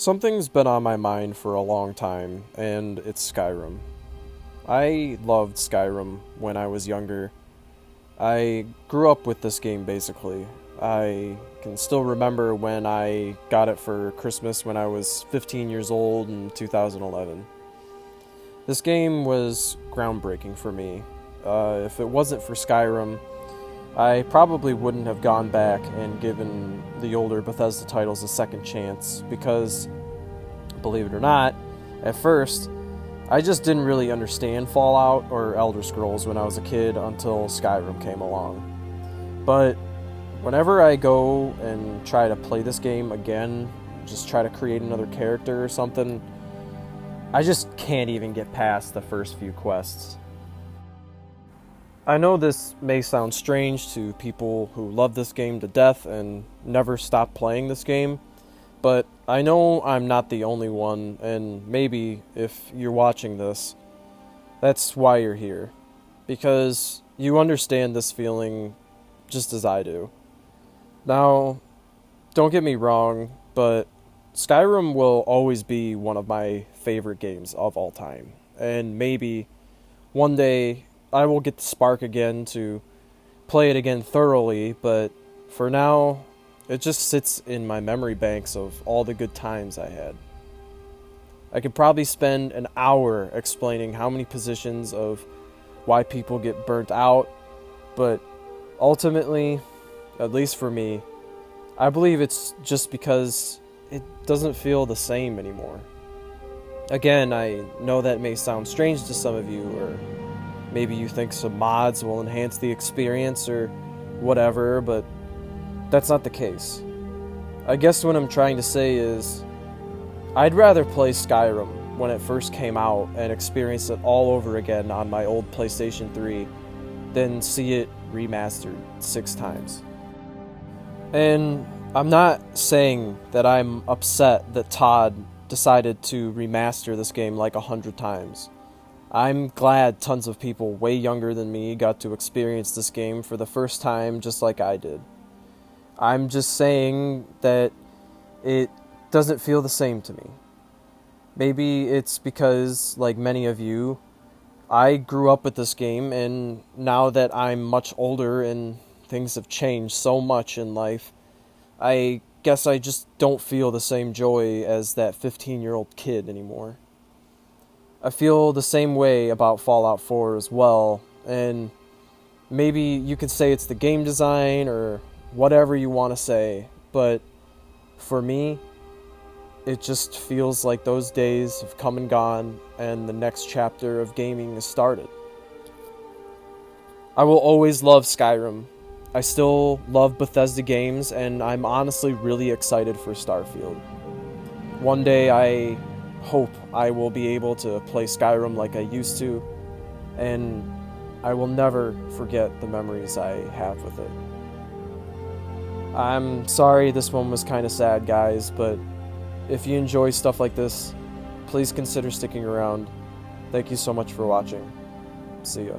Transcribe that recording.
Something's been on my mind for a long time, and it's Skyrim. I loved Skyrim when I was younger. I grew up with this game basically. I can still remember when I got it for Christmas when I was 15 years old in 2011. This game was groundbreaking for me. If it wasn't for Skyrim, I probably wouldn't have gone back and given the older Bethesda titles a second chance because, believe it or not, at first, I just didn't really understand Fallout or Elder Scrolls when I was a kid until Skyrim came along. But whenever I go and try to play this game again, just try to create another character or something, I just can't even get past the first few quests. I know this may sound strange to people who love this game to death and never stop playing this game, but I know I'm not the only one, and maybe if you're watching this, that's why you're here. Because you understand this feeling just as I do. Now, don't get me wrong, but Skyrim will always be one of my favorite games of all time. And maybe one day I will get the spark again to play it again thoroughly, but for now, it just sits in my memory banks of all the good times I had. I could probably spend an hour explaining how many positions of why people get burnt out, but ultimately, at least for me, I believe it's just because it doesn't feel the same anymore. Again, I know that may sound strange to some of you, or maybe you think some mods will enhance the experience or whatever, but that's not the case. I guess what I'm trying to say is, I'd rather play Skyrim when it first came out and experience it all over again on my old PlayStation 3 than see it remastered 6 times. And I'm not saying that I'm upset that Todd decided to remaster this game like 100 times. I'm glad tons of people way younger than me got to experience this game for the first time just like I did. I'm just saying that it doesn't feel the same to me. Maybe it's because, like many of you, I grew up with this game, and now that I'm much older and things have changed so much in life, I guess I just don't feel the same joy as that 15-year-old kid anymore. I feel the same way about Fallout 4 as well, and maybe you could say it's the game design or whatever you want to say, but for me, it just feels like those days have come and gone and the next chapter of gaming has started. I will always love Skyrim. I still love Bethesda games, and I'm honestly really excited for Starfield. One day I hope I will be able to play Skyrim like I used to, and I will never forget the memories I have with it. I'm sorry this one was kind of sad, guys, but if you enjoy stuff like this, please consider sticking around. Thank you so much for watching. See ya.